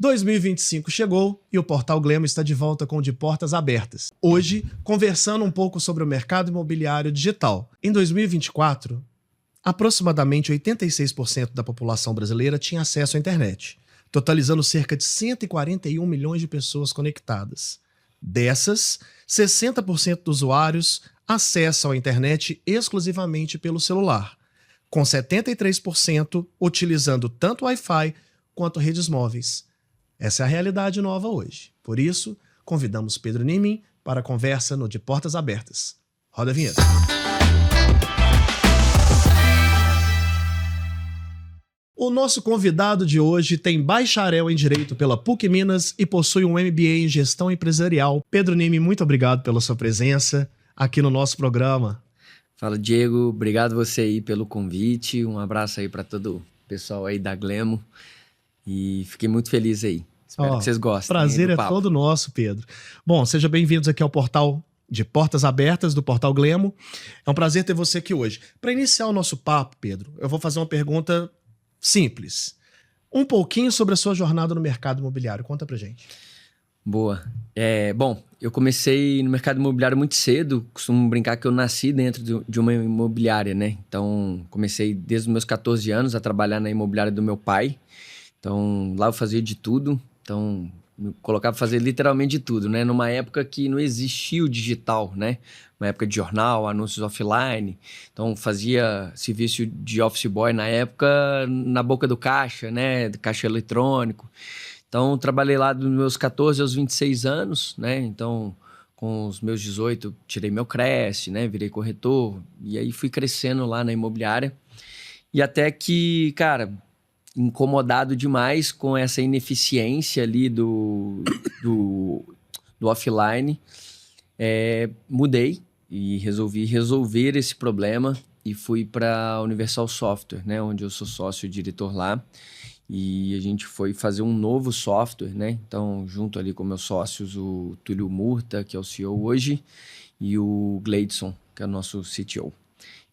2025 chegou e o Portal Glemo está de volta com o De Portas Abertas. Hoje, conversando um pouco sobre o mercado imobiliário digital. Em 2024, aproximadamente 86% da população brasileira tinha acesso à internet, totalizando cerca de 141 milhões de pessoas conectadas. Dessas, 60% dos usuários acessam a internet exclusivamente pelo celular, com 73% utilizando tanto Wi-Fi quanto redes móveis. Essa é a realidade nova hoje. Por isso, convidamos Pedro Nimin para a conversa no De Portas Abertas. Roda a vinheta. O nosso convidado de hoje tem bacharel em Direito pela PUC Minas e possui um MBA em Gestão Empresarial. Pedro Nimin, muito obrigado pela sua presença aqui no nosso programa. Fala, Diego. Obrigado você aí pelo convite. Um abraço aí para todo o pessoal aí da Glemo. E fiquei muito feliz aí. Espero que vocês gostem. Prazer é todo nosso, Pedro. Bom, sejam bem-vindos aqui ao portal de Portas Abertas do Portal Glemo. É um prazer ter você aqui hoje. Para iniciar o nosso papo, Pedro, eu vou fazer uma pergunta simples. Um pouquinho sobre a sua jornada no mercado imobiliário. Conta pra gente. Boa. Bom, eu comecei no mercado imobiliário muito cedo. Costumo brincar que eu nasci dentro de uma imobiliária, né? Então, comecei desde os meus 14 anos a trabalhar na imobiliária do meu pai. Então, lá eu fazia de tudo. Então, me colocava a fazer literalmente de tudo, né? Numa época que não existia o digital, né? Uma época de jornal, anúncios offline. Então, fazia serviço de office boy na época na boca do caixa, né? Do caixa eletrônico. Então, trabalhei lá dos meus 14 aos 26 anos, né? Então, com os meus 18, tirei meu Cresce, né? Virei corretor. E aí, fui crescendo lá na imobiliária. E até que, cara, incomodado demais com essa ineficiência ali do offline, mudei e resolvi resolver esse problema e fui para a Universal Software, né? Onde eu sou sócio-diretor lá. E a gente foi fazer um novo software, né? Então, junto ali com meus sócios, o Túlio Murta, que é o CEO hoje, e o Gleidson, que é o nosso CTO.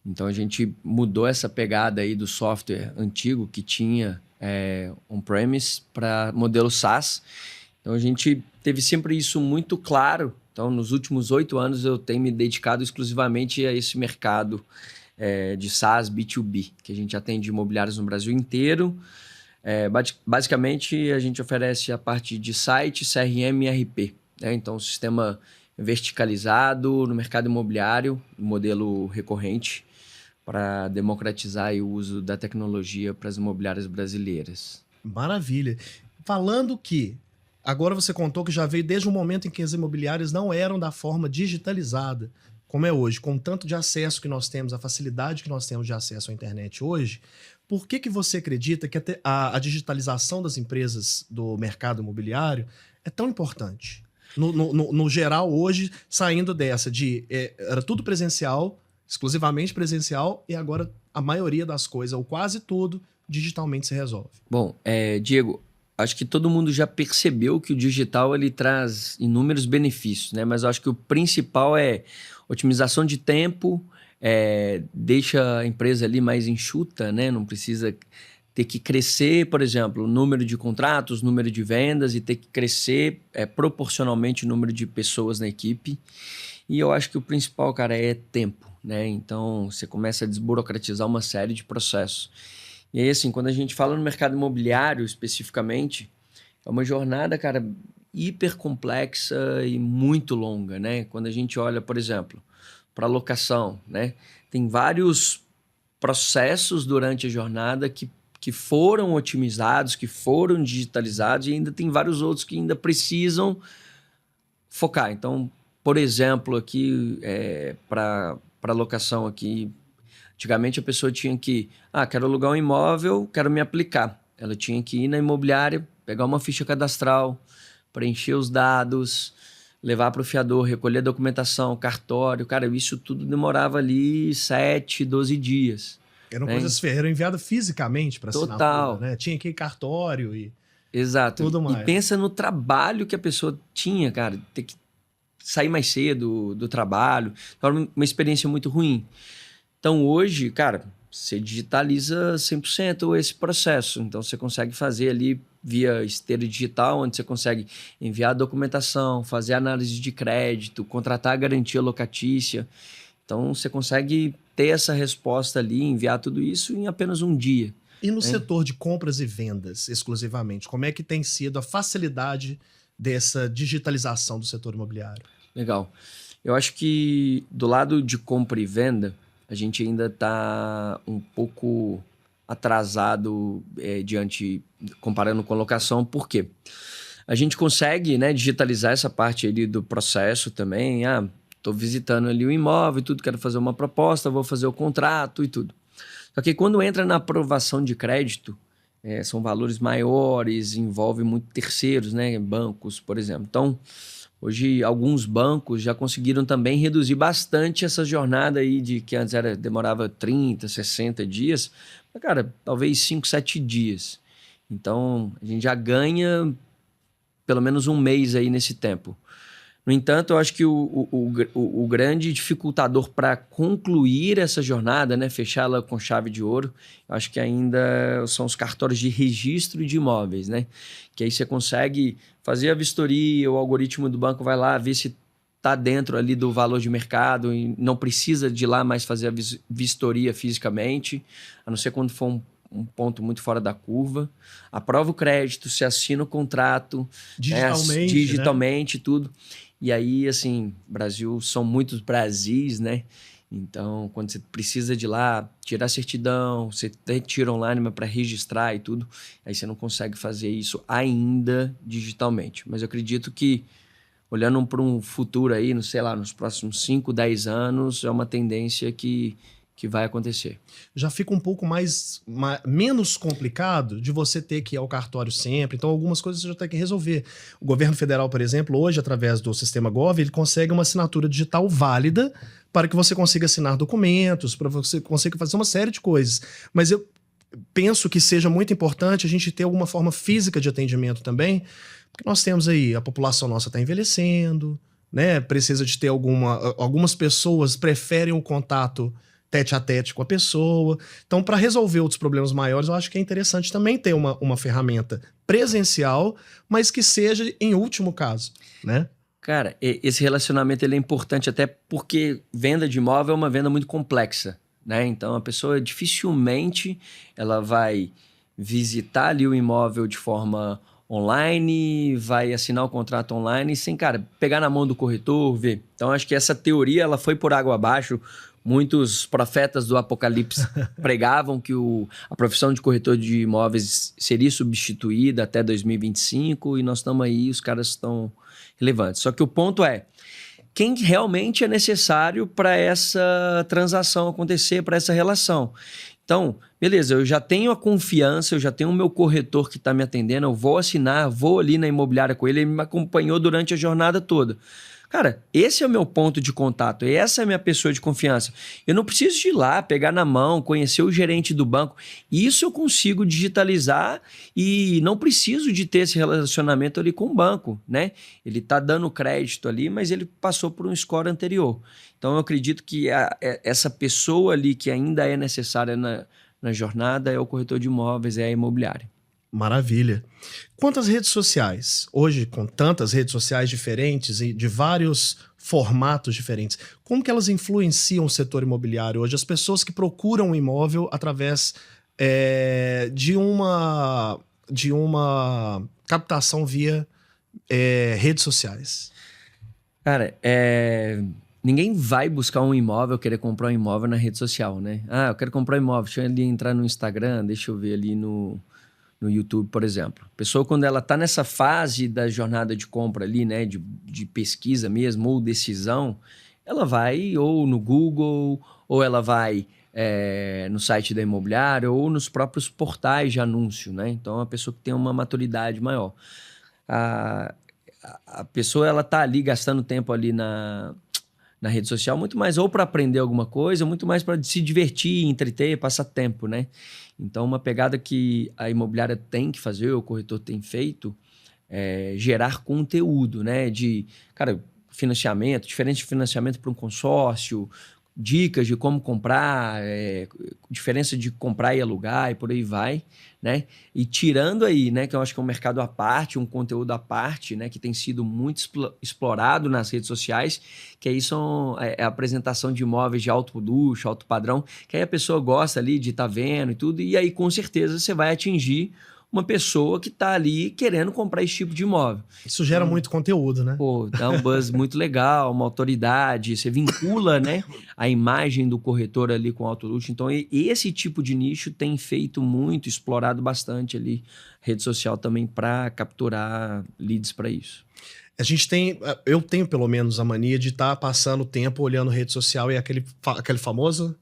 Então, a gente mudou essa pegada aí do software antigo que tinha on-premise para modelo SaaS. Então, a gente teve sempre isso muito claro. Então, nos últimos 8 anos, eu tenho me dedicado exclusivamente a esse mercado de SaaS B2B, que a gente atende imobiliários no Brasil inteiro. Basicamente, a gente oferece a parte de site, CRM e RP. Né? Então, um sistema verticalizado no mercado imobiliário, modelo recorrente, para democratizar o uso da tecnologia para as imobiliárias brasileiras. Maravilha. Falando que, agora você contou que já veio desde o momento em que as imobiliárias não eram da forma digitalizada, como é hoje, com o tanto de acesso que nós temos, a facilidade que nós temos de acesso à internet hoje. Por que você acredita que a digitalização das empresas do mercado imobiliário é tão importante? No geral, hoje, saindo dessa era tudo presencial, exclusivamente presencial, e agora a maioria das coisas, ou quase tudo, digitalmente se resolve. Bom, Diego, acho que todo mundo já percebeu que o digital ele traz inúmeros benefícios, né? Mas eu acho que o principal é otimização de tempo, deixa a empresa ali mais enxuta, né? Não precisa ter que crescer, por exemplo, o número de contratos, o número de vendas e ter que crescer proporcionalmente o número de pessoas na equipe. E eu acho que o principal, cara, é tempo, né? Então, você começa a desburocratizar uma série de processos. E aí, assim, quando a gente fala no mercado imobiliário especificamente, é uma jornada, cara, hiper complexa e muito longa, né? Quando a gente olha, por exemplo, para locação, né? Tem vários processos durante a jornada que foram otimizados, que foram digitalizados e ainda tem vários outros que ainda precisam focar. Então, por exemplo, aqui, para locação aqui, antigamente a pessoa tinha que, quero alugar um imóvel, quero me aplicar. Ela tinha que ir na imobiliária, pegar uma ficha cadastral, preencher os dados, levar para o fiador, recolher a documentação, cartório. Cara, isso tudo demorava ali 7, 12 dias. Eram coisas eram enviadas fisicamente para assinatura, total, né? Tinha que ir cartório e exato. Tudo mais. E pensa no trabalho que a pessoa tinha, cara. Ter que sair mais cedo do trabalho. Então, era uma experiência muito ruim. Então, hoje, cara, você digitaliza 100% esse processo. Então, você consegue fazer ali via esteira digital, onde você consegue enviar a documentação, fazer análise de crédito, contratar a garantia locatícia. Então, você consegue ter essa resposta ali, enviar tudo isso em apenas um dia. E no setor de compras e vendas, exclusivamente, como é que tem sido a facilidade dessa digitalização do setor imobiliário? Legal. Eu acho que do lado de compra e venda, a gente ainda está um pouco atrasado comparando com locação. Por quê? A gente consegue, né, digitalizar essa parte ali do processo também. Estou visitando ali o imóvel e tudo, quero fazer uma proposta, vou fazer o contrato e tudo. Só que quando entra na aprovação de crédito, são valores maiores, envolve muito terceiros, né, bancos, por exemplo. Então, hoje, alguns bancos já conseguiram também reduzir bastante essa jornada aí de que antes demorava 30, 60 dias, mas, cara, talvez 5, 7 dias. Então, a gente já ganha pelo menos um mês aí nesse tempo. No entanto, eu acho que o grande dificultador para concluir essa jornada, né, fechá-la com chave de ouro, eu acho que ainda são os cartórios de registro de imóveis, né? Que aí você consegue fazer a vistoria, o algoritmo do banco vai lá ver se está dentro ali do valor de mercado e não precisa de ir lá mais fazer a vistoria fisicamente, a não ser quando for um ponto muito fora da curva. Aprova o crédito, se assina o contrato digitalmente, né? Tudo. E aí, assim, Brasil são muitos Brasis, né? Então, quando você precisa de ir lá, tirar a certidão, você tira online, mas para registrar e tudo, aí você não consegue fazer isso ainda digitalmente. Mas eu acredito que, olhando para um futuro aí, não sei lá, nos próximos 5, 10 anos, é uma tendência que vai acontecer. Já fica um pouco menos complicado de você ter que ir ao cartório sempre. Então, algumas coisas você já tem que resolver. O governo federal, por exemplo, hoje, através do sistema Gov, ele consegue uma assinatura digital válida para que você consiga assinar documentos, para você consiga fazer uma série de coisas. Mas eu penso que seja muito importante a gente ter alguma forma física de atendimento também, porque nós temos aí, a população nossa está envelhecendo, né? Precisa de ter algumas pessoas preferem o contato tete a tete com a pessoa. Então, para resolver outros problemas maiores, eu acho que é interessante também ter uma ferramenta presencial, mas que seja em último caso, né? Cara, esse relacionamento ele é importante até porque venda de imóvel é uma venda muito complexa, né? Então, a pessoa dificilmente ela vai visitar ali o imóvel de forma online, vai assinar o contrato online sem, cara, pegar na mão do corretor, ver. Então, acho que essa teoria ela foi por água abaixo. Muitos profetas do Apocalipse pregavam que a profissão de corretor de imóveis seria substituída até 2025 e nós estamos aí, os caras estão relevantes. Só que o ponto é, quem realmente é necessário para essa transação acontecer, para essa relação? Então, beleza, eu já tenho a confiança, eu já tenho o meu corretor que está me atendendo, eu vou assinar, vou ali na imobiliária com ele me acompanhou durante a jornada toda. Cara, esse é o meu ponto de contato, essa é a minha pessoa de confiança. Eu não preciso de ir lá, pegar na mão, conhecer o gerente do banco. Isso eu consigo digitalizar e não preciso de ter esse relacionamento ali com o banco, né? Ele está dando crédito ali, mas ele passou por um score anterior. Então, eu acredito que essa pessoa ali que ainda é necessária na jornada é o corretor de imóveis, é a imobiliária. Maravilha. Quanto às redes sociais, hoje com tantas redes sociais diferentes e de vários formatos diferentes, como que elas influenciam o setor imobiliário hoje? As pessoas que procuram um imóvel através de uma captação via redes sociais. Cara, ninguém vai buscar um imóvel, querer comprar um imóvel na rede social, né? Eu quero comprar um imóvel, deixa eu ali entrar no Instagram, deixa eu ver ali no YouTube, por exemplo. A pessoa, quando ela está nessa fase da jornada de compra ali, né, de pesquisa mesmo, ou decisão, ela vai ou no Google, ou ela vai no site da imobiliária, ou nos próprios portais de anúncio, né? Então, é uma pessoa que tem uma maturidade maior. A pessoa, ela está ali gastando tempo ali na rede social, muito mais ou para aprender alguma coisa, muito mais para se divertir, entreter, passar tempo, né? Então, uma pegada que a imobiliária tem que fazer, o corretor tem feito, é gerar conteúdo, né? De, cara, financiamento, diferente de financiamento para um consórcio, dicas de como comprar, diferença de comprar e alugar e por aí vai, né? E tirando aí, né, que eu acho que é um mercado à parte, um conteúdo à parte, né, que tem sido muito explorado nas redes sociais, que aí é a apresentação de imóveis de alto luxo, alto padrão, que aí a pessoa gosta ali de estar vendo e tudo, e aí com certeza você vai atingir uma pessoa que está ali querendo comprar esse tipo de imóvel. Isso gera muito conteúdo, né? Pô, dá um buzz muito legal, uma autoridade, você vincula, né, a imagem do corretor ali com o alto luxo. Então, esse tipo de nicho tem feito muito, explorado bastante ali rede social também para capturar leads para isso. Eu tenho pelo menos a mania de estar passando tempo olhando rede social e aquele famoso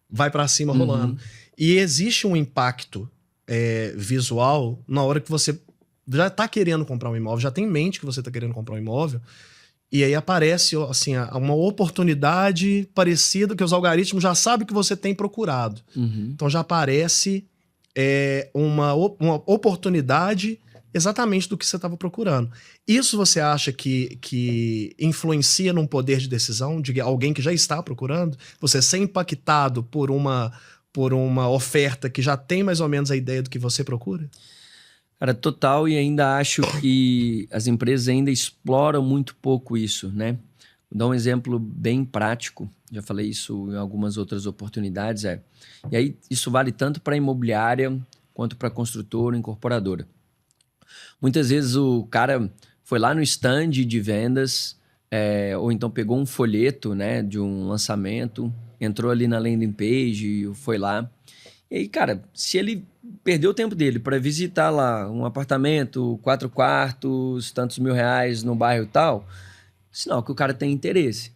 vai para cima rolando. E existe um impacto visual na hora que você já está querendo comprar um imóvel, já tem em mente que você está querendo comprar um imóvel, e aí aparece assim, uma oportunidade parecida que os algoritmos já sabem que você tem procurado. Então já aparece uma oportunidade exatamente do que você estava procurando. Isso você acha que influencia num poder de decisão de alguém que já está procurando? Você ser impactado por uma oferta que já tem mais ou menos a ideia do que você procura? Cara, total, e ainda acho que as empresas ainda exploram muito pouco isso, né? Vou dar um exemplo bem prático, já falei isso em algumas outras oportunidades, e aí isso vale tanto para imobiliária quanto para construtora, incorporadora. Muitas vezes o cara foi lá no stand de vendas, ou então pegou um folheto, né, de um lançamento, entrou ali na landing page, foi lá. E aí, cara, se ele perdeu o tempo dele para visitar lá um apartamento, 4 quartos, tantos R$1.000 no bairro tal, sinal que o cara tem interesse.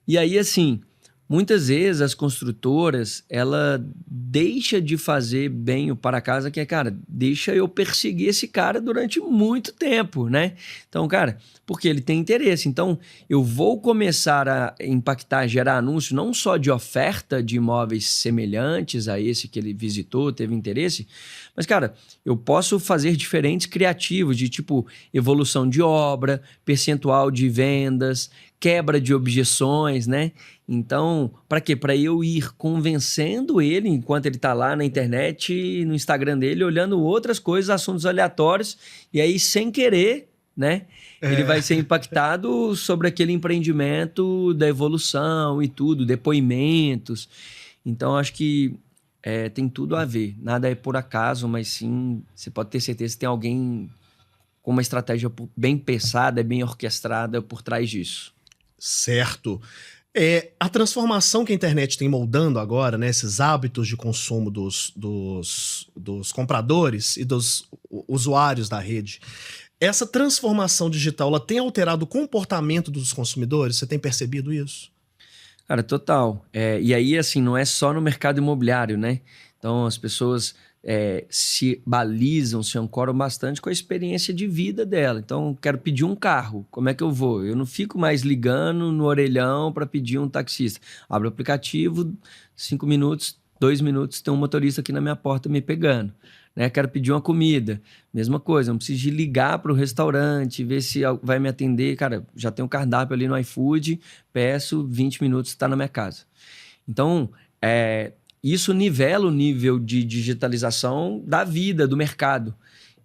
E aí, assim, muitas vezes as construtoras, ela deixa de fazer bem o para casa, que é, cara, deixa eu perseguir esse cara durante muito tempo, né? Então, cara, porque ele tem interesse. Então, eu vou começar a impactar, gerar anúncio, não só de oferta de imóveis semelhantes a esse que ele visitou, teve interesse, mas, cara, eu posso fazer diferentes criativos de tipo evolução de obra, percentual de vendas, quebra de objeções, né? Então, para quê? Para eu ir convencendo ele, enquanto ele está lá na internet, no Instagram dele, olhando outras coisas, assuntos aleatórios, e aí, sem querer, né? Ele vai ser impactado sobre aquele empreendimento da evolução e tudo, depoimentos. Então, acho que tem tudo a ver. Nada é por acaso, mas sim, você pode ter certeza que tem alguém com uma estratégia bem pensada, bem orquestrada por trás disso. Certo. A transformação que a internet tem moldando agora, né, esses hábitos de consumo dos compradores e dos usuários da rede, essa transformação digital, ela tem alterado o comportamento dos consumidores? Você tem percebido isso? Cara, total. E aí, assim, não é só no mercado imobiliário, né? Então, as pessoas se balizam, se ancoram bastante com a experiência de vida dela. Então, quero pedir um carro. Como é que eu vou? Eu não fico mais ligando no orelhão para pedir um taxista. Abro o aplicativo, 5 minutos, 2 minutos, tem um motorista aqui na minha porta me pegando. Né? Quero pedir uma comida. Mesma coisa, não preciso de ligar para o restaurante, ver se vai me atender. Cara, já tem um cardápio ali no iFood, peço, 20 minutos, está na minha casa. Então, isso nivela o nível de digitalização da vida, do mercado.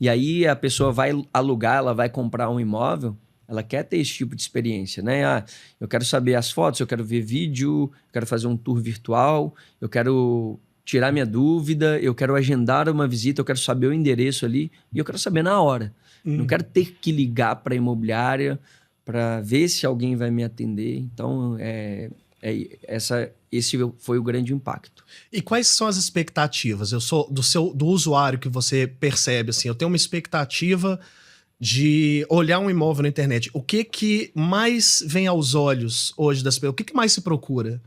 E aí a pessoa vai alugar, ela vai comprar um imóvel, ela quer ter esse tipo de experiência, né? Eu quero saber as fotos, eu quero ver vídeo, eu quero fazer um tour virtual, eu quero tirar minha dúvida, eu quero agendar uma visita, eu quero saber o endereço ali e eu quero saber na hora. Não quero ter que ligar para a imobiliária para ver se alguém vai me atender. Então, esse foi o grande impacto. E quais são as expectativas? Eu sou do usuário que você percebe, assim, eu tenho uma expectativa de olhar um imóvel na internet. O que mais vem aos olhos hoje das pessoas? O que mais se procura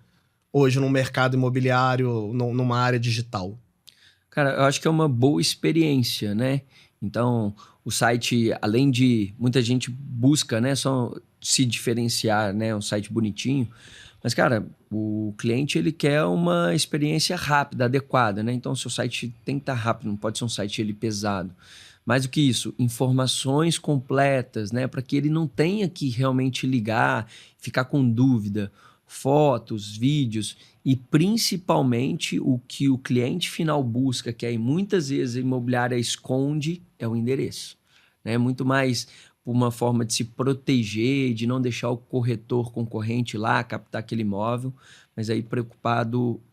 hoje no mercado imobiliário, numa área digital? Cara, eu acho que é uma boa experiência, né? Então, o site, além de muita gente busca, né, só se diferenciar, né, um site bonitinho, mas, cara, o cliente, ele quer uma experiência rápida, adequada, né? Então, o seu site tem que estar rápido, não pode ser um site pesado. Mais do que isso, informações completas, né? Para que ele não tenha que realmente ligar, ficar com dúvida. fotos, vídeos e principalmente o que o cliente final busca, que aí muitas vezes a imobiliária esconde, é o endereço. Né? Muito mais por uma forma de se proteger, de não deixar o corretor concorrente lá captar aquele imóvel, mas aí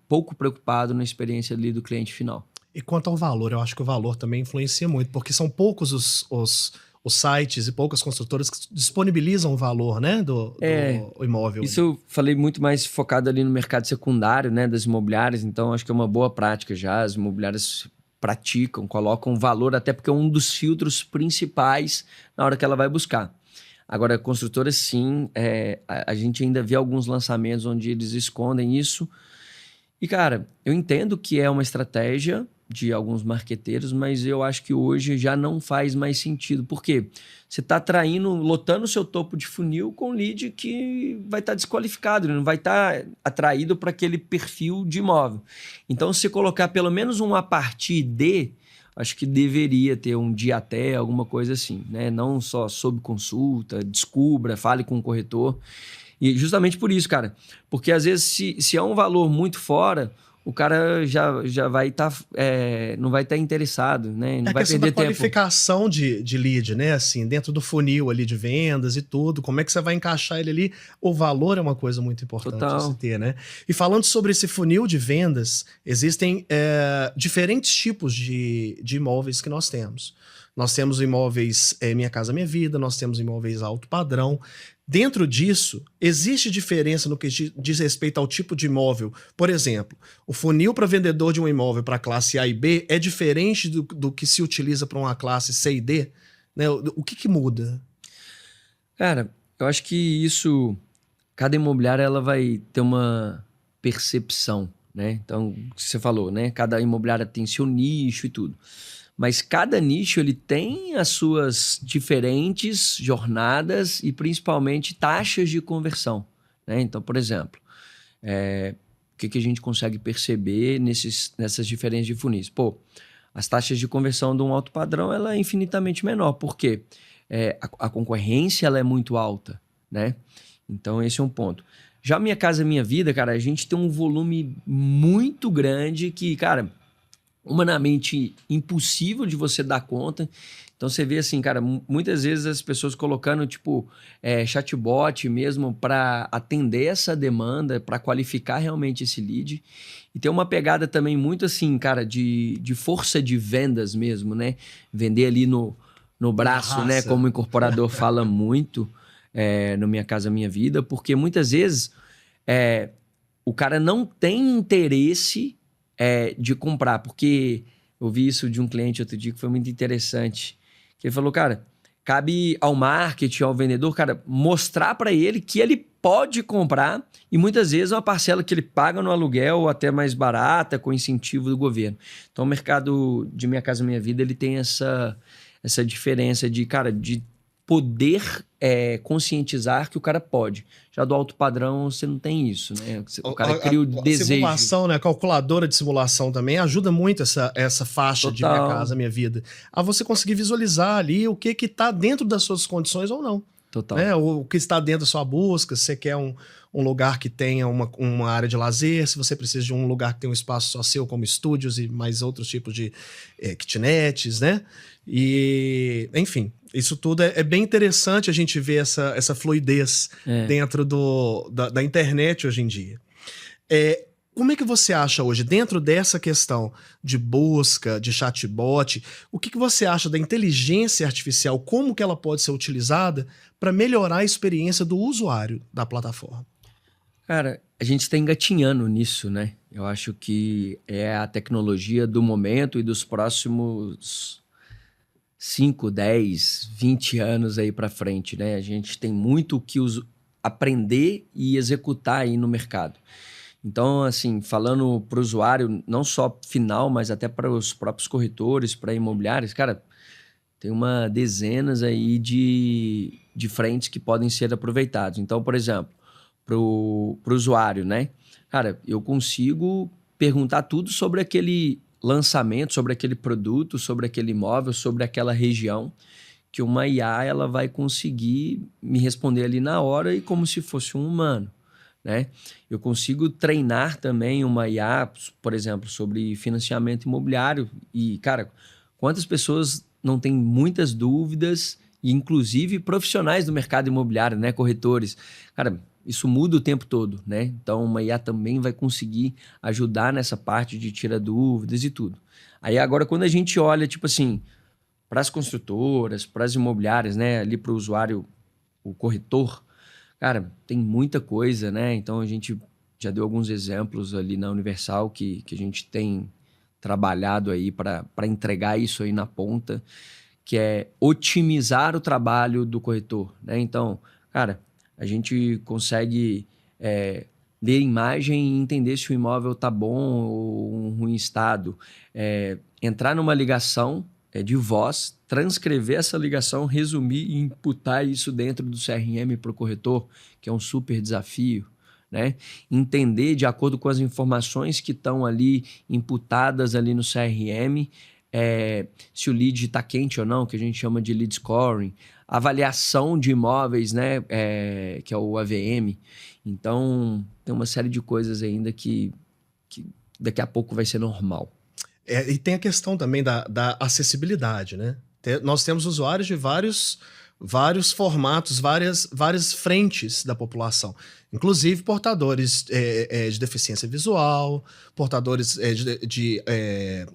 pouco preocupado na experiência ali do cliente final. E quanto ao valor, eu acho que o valor também influencia muito, porque são poucos os sites e poucas construtoras que disponibilizam o valor, né, do imóvel. Isso eu falei muito mais focado ali no mercado secundário, né, das imobiliárias, então acho que é uma boa prática já, as imobiliárias praticam, colocam valor, até porque é um dos filtros principais na hora que ela vai buscar. Agora, construtoras, sim, a gente ainda vê alguns lançamentos onde eles escondem isso. E, cara, eu entendo que é uma estratégia de alguns marqueteiros, mas eu acho que hoje já não faz mais sentido. Por quê? Você está lotando o seu topo de funil com lead que vai estar desqualificado, ele não vai estar atraído para aquele perfil de imóvel. Então, se colocar pelo menos um a partir de, acho que deveria ter um dia até, alguma coisa assim, né? Não só sob consulta, descubra, fale com o corretor. E justamente por isso, cara, porque às vezes se é um valor muito fora, o cara já vai estar, não vai estar interessado, né? Não vai perder tempo. Qualificação de lead, né? Assim, dentro do funil ali de vendas e tudo, como é que você vai encaixar ele ali? O valor é uma coisa muito importante de se ter, né? E falando sobre esse funil de vendas, existem diferentes tipos de imóveis que nós temos. Nós temos imóveis Minha Casa Minha Vida, nós temos imóveis alto padrão. Dentro disso, existe diferença no que diz respeito ao tipo de imóvel. Por exemplo, o funil para vendedor de um imóvel para a classe A e B é diferente do que se utiliza para uma classe C e D? Né? O que muda? Cara, eu acho que isso, cada imobiliária ela vai ter uma percepção, né? Então, o que você falou, né? Cada imobiliária tem seu nicho e tudo. Mas cada nicho ele tem as suas diferentes jornadas e principalmente taxas de conversão. Né? Então, por exemplo, o que a gente consegue perceber nessas diferenças de funis? Pô, as taxas de conversão de um alto padrão ela é infinitamente menor. Por quê? A concorrência ela é muito alta. Né? Então, esse é um ponto. Já Minha Casa Minha Vida, cara, a gente tem um volume muito grande que, cara, humanamente impossível de você dar conta. Então você vê assim, cara, muitas vezes as pessoas colocando tipo chatbot mesmo para atender essa demanda, para qualificar realmente esse lead. E tem uma pegada também muito assim, cara, de força de vendas mesmo, né? Vender ali no braço, né? Como o incorporador fala muito no Minha Casa Minha Vida, porque muitas vezes o cara não tem interesse de comprar, porque eu vi isso de um cliente outro dia que foi muito interessante, que ele falou, cara, cabe ao marketing, ao vendedor, cara, mostrar para ele que ele pode comprar e muitas vezes é uma parcela que ele paga no aluguel até mais barata, com incentivo do governo. Então o mercado de Minha Casa Minha Vida, ele tem essa diferença de, cara, de poder conscientizar que o cara pode. Já do alto padrão, você não tem isso, né? O cara cria o desejo. A simulação, né? A calculadora de simulação também ajuda muito essa faixa Total. de Minha Casa Minha Vida. A você conseguir visualizar ali o que está dentro das suas condições ou não. Total. Né? O que está dentro da sua busca, se você quer um lugar que tenha uma área de lazer, se você precisa de um lugar que tenha um espaço só seu, como estúdios e mais outros tipos de kitnets, né? E, enfim, isso tudo é bem interessante a gente ver essa fluidez dentro da internet hoje em dia. Como é que você acha hoje, dentro dessa questão de busca, de chatbot, o que você acha da inteligência artificial, como que ela pode ser utilizada para melhorar a experiência do usuário da plataforma? Cara, a gente está engatinhando nisso, né? Eu acho que é a tecnologia do momento e dos próximos 5, 10, 20 anos aí para frente, né? A gente tem muito o que aprender e executar aí no mercado. Então, assim, falando para o usuário, não só final, mas até para os próprios corretores, para imobiliários, cara, tem uma dezenas aí de frentes que podem ser aproveitados. Então, por exemplo, para o usuário, né? Cara, eu consigo perguntar tudo sobre aquele lançamento, sobre aquele produto, sobre aquele imóvel, sobre aquela região, que uma IA ela vai conseguir me responder ali na hora e como se fosse um humano. né? Eu consigo treinar também uma IA, por exemplo, sobre financiamento imobiliário. E, cara, quantas pessoas não têm muitas dúvidas, e inclusive profissionais do mercado imobiliário, né? Corretores. Cara, isso muda o tempo todo, né? Então, uma IA também vai conseguir ajudar nessa parte de tirar dúvidas e tudo. Aí, agora, quando a gente olha, tipo assim, para as construtoras, para as imobiliárias, né? Ali para o usuário, o corretor, cara, tem muita coisa, né? Então, a gente já deu alguns exemplos ali na Universal que a gente tem trabalhado aí para entregar isso aí na ponta, que é otimizar o trabalho do corretor, né? Então, cara, a gente consegue ler imagem e entender se o imóvel tá bom ou em ruim estado. Entrar numa ligação de voz, transcrever essa ligação, resumir e imputar isso dentro do CRM para o corretor, que é um super desafio, né? Entender de acordo com as informações que estão ali imputadas ali no CRM, se o lead está quente ou não, que a gente chama de lead scoring, avaliação de imóveis, né? Que é o AVM. Então, tem uma série de coisas ainda que daqui a pouco vai ser normal. E tem a questão também da acessibilidade, né? Nós temos usuários de vários formatos, várias frentes da população. Inclusive portadores de deficiência visual, portadores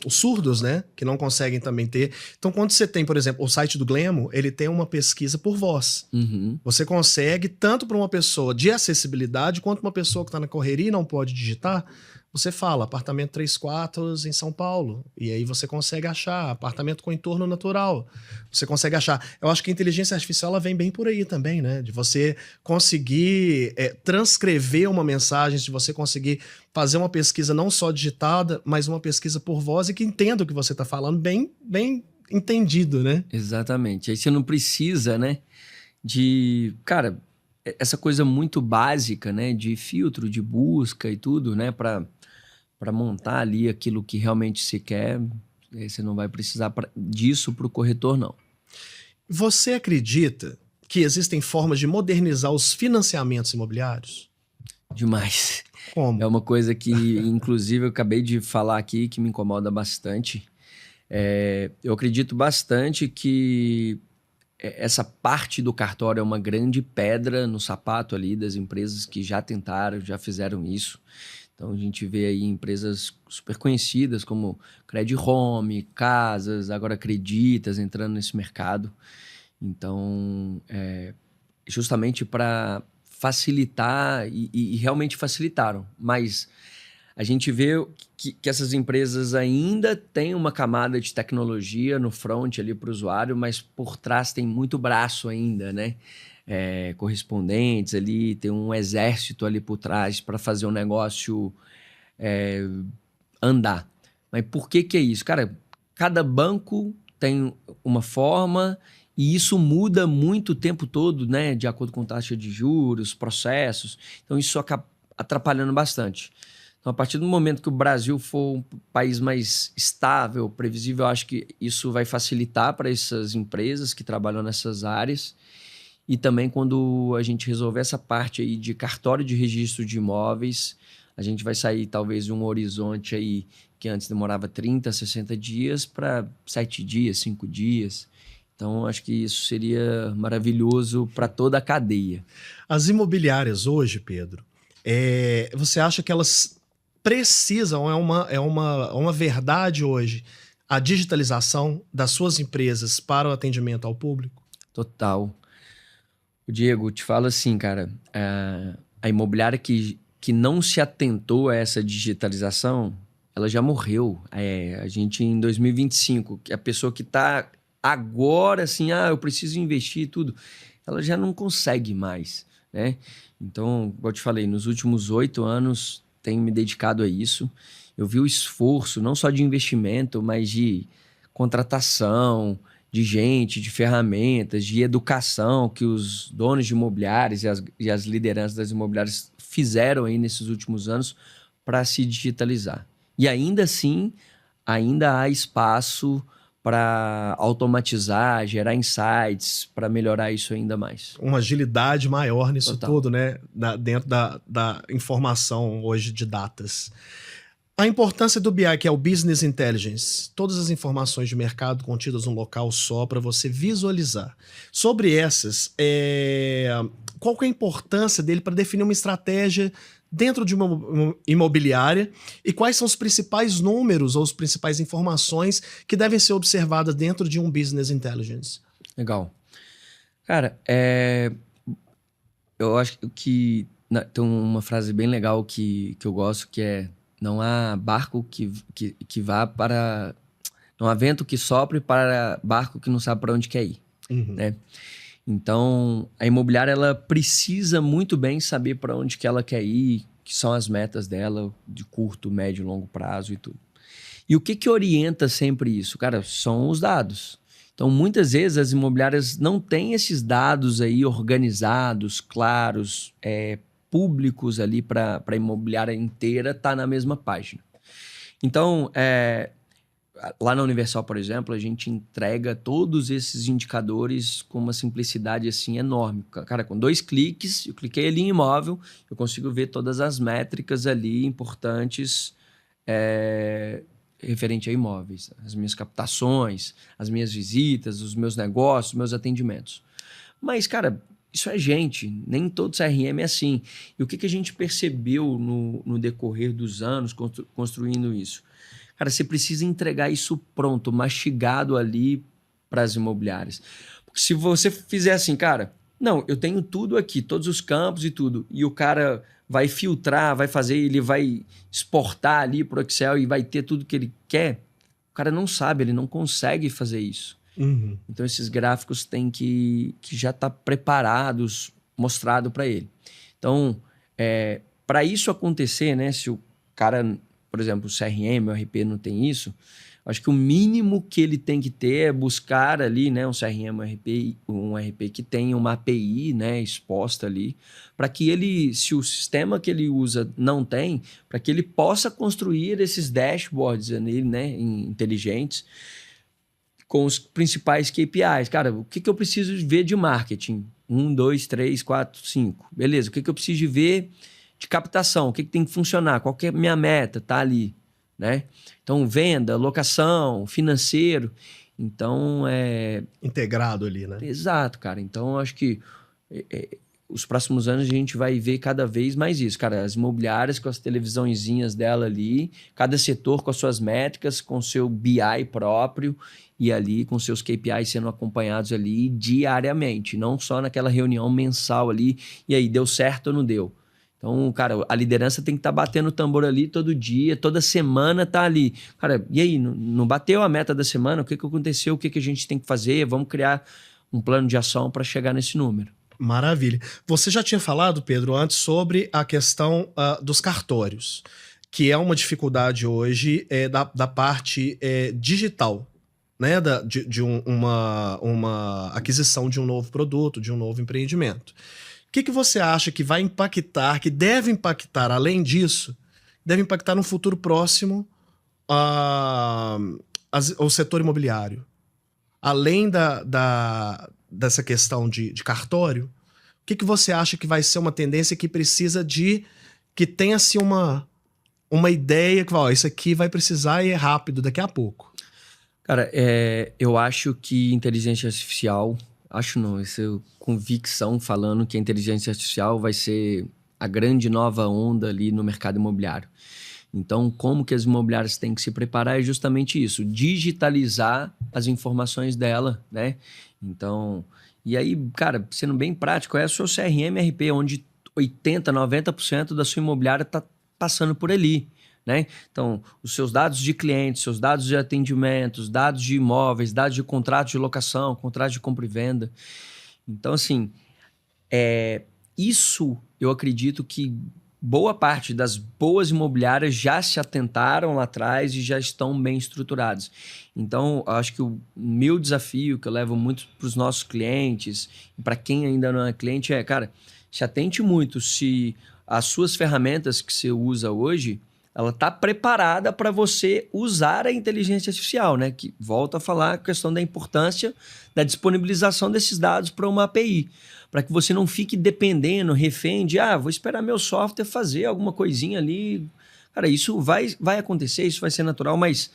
os surdos, né? Que não conseguem também ter. Então, quando você tem, por exemplo, o site do Glemo, ele tem uma pesquisa por voz. Uhum. Você consegue, tanto para uma pessoa de acessibilidade, quanto uma pessoa que está na correria e não pode digitar, você fala apartamento 3 quartos em São Paulo, e aí você consegue achar apartamento com entorno natural. Você consegue achar. Eu acho que a inteligência artificial ela vem bem por aí também, né? De você conseguir transcrever uma mensagem, de você conseguir fazer uma pesquisa não só digitada, mas uma pesquisa por voz e que entenda o que você está falando bem entendido, né? Exatamente. Aí você não precisa, né, cara, essa coisa muito básica, né, de filtro, de busca e tudo, né, para montar ali aquilo que realmente se quer. Você não vai precisar disso para o corretor, não. Você acredita que existem formas de modernizar os financiamentos imobiliários? Demais. Como? É uma coisa que, inclusive, eu acabei de falar aqui que me incomoda bastante. Eu acredito bastante que essa parte do cartório é uma grande pedra no sapato ali das empresas que já tentaram, já fizeram isso. Então, a gente vê aí empresas super conhecidas como Credit Home, Casas, agora Creditas entrando nesse mercado. Então, justamente para facilitar e realmente facilitaram. Mas a gente vê que essas empresas ainda têm uma camada de tecnologia no front ali para o usuário, mas por trás tem muito braço ainda, né? Correspondentes ali, tem um exército ali por trás para fazer o negócio andar. Mas por que é isso? Cara, cada banco tem uma forma e isso muda muito o tempo todo, né? De acordo com taxa de juros, processos. Então isso acaba atrapalhando bastante. Então, a partir do momento que o Brasil for um país mais estável, previsível, eu acho que isso vai facilitar para essas empresas que trabalham nessas áreas. E também quando a gente resolver essa parte aí de cartório de registro de imóveis, a gente vai sair talvez de um horizonte aí que antes demorava 30, 60 dias para 7 dias, 5 dias. Então, acho que isso seria maravilhoso para toda a cadeia. As imobiliárias hoje, Pedro, você acha que elas precisam, é uma verdade hoje, a digitalização das suas empresas para o atendimento ao público? Total. O Diego, te falo assim, cara, a imobiliária que não se atentou a essa digitalização, ela já morreu. A gente, em 2025, a pessoa que está agora, assim, eu preciso investir e tudo, ela já não consegue mais, né? Então, como eu te falei, nos últimos 8 anos, tenho me dedicado a isso. Eu vi o esforço, não só de investimento, mas de contratação, de gente, de ferramentas, de educação que os donos de imobiliários e as lideranças das imobiliárias fizeram aí nesses últimos anos para se digitalizar. E ainda assim, ainda há espaço para automatizar, gerar insights, para melhorar isso ainda mais. Uma agilidade maior nisso Total. tudo, né? Dentro da informação hoje de datas. A importância do BI, que é o Business Intelligence, todas as informações de mercado contidas num local só para você visualizar. Sobre essas, qual que é a importância dele para definir uma estratégia dentro de uma imobiliária e quais são os principais números ou as principais informações que devem ser observadas dentro de um Business Intelligence? Legal. Cara, eu acho que tem uma frase bem legal que eu gosto, que é: não há barco que vá para... Não há vento que sopre para barco que não sabe para onde quer ir, né? Então, a imobiliária, ela precisa muito bem saber para onde que ela quer ir, que são as metas dela de curto, médio e longo prazo e tudo. E o que orienta sempre isso? Cara, são os dados. Então, muitas vezes as imobiliárias não têm esses dados aí organizados, claros, públicos ali para a imobiliária inteira estar na mesma página. Então, lá na Universal, por exemplo, a gente entrega todos esses indicadores com uma simplicidade assim enorme. Cara, com 2 cliques, eu cliquei ali em imóvel, eu consigo ver todas as métricas ali importantes referente a imóveis. As minhas captações, as minhas visitas, os meus negócios, os meus atendimentos. Mas, cara, isso é gente, nem todo CRM é assim. E o que a gente percebeu no decorrer dos anos construindo isso? Cara, você precisa entregar isso pronto, mastigado ali para as imobiliárias. Porque se você fizer assim, cara, não, eu tenho tudo aqui, todos os campos e tudo, e o cara vai filtrar, vai fazer, ele vai exportar ali para o Excel e vai ter tudo que ele quer, o cara não sabe, ele não consegue fazer isso. Então, esses gráficos têm que já estar preparados, mostrado para ele. Então, para isso acontecer, né, se o cara... Por exemplo, o CRM, o RP não tem isso. Acho que o mínimo que ele tem que ter é buscar ali, né, um CRM, um RP que tenha uma API, né, exposta ali, para que ele, se o sistema que ele usa não tem, para que ele possa construir esses dashboards ali, né, inteligentes, com os principais KPIs. Cara, o que eu preciso ver de marketing? 1, 2, 3, 4, 5. Beleza, o que eu preciso ver de captação, o que tem que funcionar, qual que é a minha meta, tá ali, né? Então, venda, locação, financeiro, então integrado ali, né? Exato, cara. Então, acho que os próximos anos a gente vai ver cada vez mais isso, cara. As imobiliárias com as televisãozinhas dela ali, cada setor com as suas métricas, com o seu BI próprio e ali com seus KPIs sendo acompanhados ali diariamente, não só naquela reunião mensal ali, e aí, deu certo ou não deu? Então, cara, a liderança tem que estar batendo o tambor ali todo dia, toda semana tá ali. Cara, e aí, não bateu a meta da semana? O que aconteceu? O que a gente tem que fazer? Vamos criar um plano de ação para chegar nesse número. Maravilha. Você já tinha falado, Pedro, antes sobre a questão dos cartórios, que é uma dificuldade hoje da parte digital, né? De uma aquisição de um novo produto, de um novo empreendimento. O que você acha que vai impactar, que deve impactar, além disso, deve impactar no futuro próximo o setor imobiliário? Além dessa questão de cartório, o que você acha que vai ser uma tendência que precisa que tenha-se uma ideia que isso aqui vai precisar e é rápido daqui a pouco? Cara, eu acho que inteligência artificial... Acho não, isso é convicção falando que a inteligência artificial vai ser a grande nova onda ali no mercado imobiliário. Então, como que as imobiliárias têm que se preparar é justamente isso, digitalizar as informações dela, né? Então, e aí, cara, sendo bem prático, é o seu CRM RP, onde 80%, 90% da sua imobiliária está passando por ali, né? Então, os seus dados de clientes, seus dados de atendimentos, dados de imóveis, dados de contratos de locação, contratos de compra e venda. Então, assim, isso eu acredito que boa parte das boas imobiliárias já se atentaram lá atrás e já estão bem estruturadas. Então, acho que o meu desafio, que eu levo muito para os nossos clientes, e para quem ainda não é cliente, cara, se atente muito se as suas ferramentas que você usa hoje ela está preparada para você usar a inteligência artificial, né? Que volta a falar a questão da importância da disponibilização desses dados para uma API, para que você não fique dependendo, refém de, vou esperar meu software fazer alguma coisinha ali. Cara, isso vai acontecer, isso vai ser natural, mas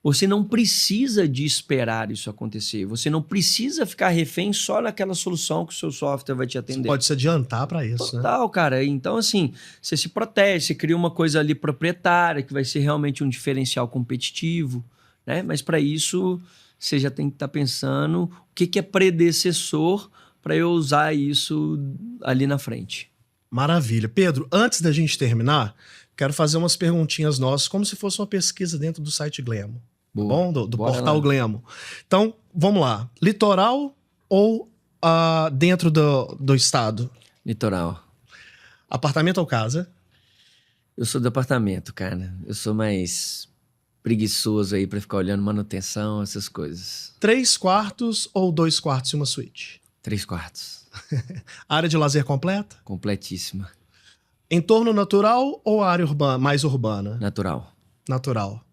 você não precisa de esperar isso acontecer. Você não precisa ficar refém só naquela solução que o seu software vai te atender. Você pode se adiantar para isso, Total, né? Cara. Então, assim, você se protege, você cria uma coisa ali proprietária que vai ser realmente um diferencial competitivo, né? Mas para isso, você já tem que estar pensando o que é predecessor para eu usar isso ali na frente. Maravilha. Pedro, antes da gente terminar, quero fazer umas perguntinhas nossas, como se fosse uma pesquisa dentro do site Glemo. Tá bom? Do portal lá. Glemo. Então, vamos lá. Litoral ou dentro do estado? Litoral. Apartamento ou casa? Eu sou do apartamento, cara. Eu sou mais preguiçoso aí pra ficar olhando manutenção, essas coisas. 3 quartos ou 2 quartos e uma suíte? 3 quartos. Área de lazer completa? Completíssima. Entorno natural ou área mais urbana? Natural. Natural.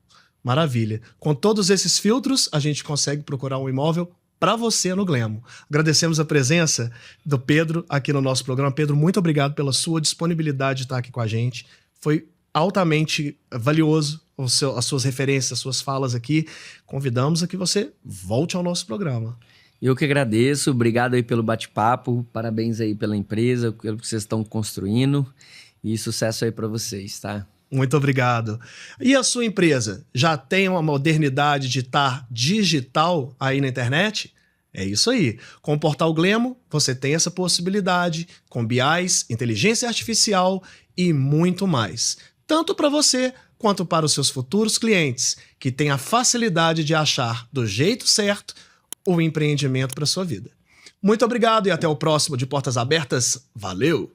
Maravilha. Com todos esses filtros, a gente consegue procurar um imóvel para você no Glemo. Agradecemos a presença do Pedro aqui no nosso programa. Pedro, muito obrigado pela sua disponibilidade de estar aqui com a gente. Foi altamente valioso as suas referências, as suas falas aqui. Convidamos a que você volte ao nosso programa. Eu que agradeço. Obrigado aí pelo bate-papo. Parabéns aí pela empresa, pelo que vocês estão construindo. E sucesso aí para vocês, tá? Muito obrigado. E a sua empresa já tem uma modernidade de estar digital aí na internet? É isso aí. Com o Portal Glemo, você tem essa possibilidade com BIs, inteligência artificial e muito mais. Tanto para você quanto para os seus futuros clientes, que têm a facilidade de achar do jeito certo o empreendimento para sua vida. Muito obrigado e até o próximo de Portas Abertas. Valeu!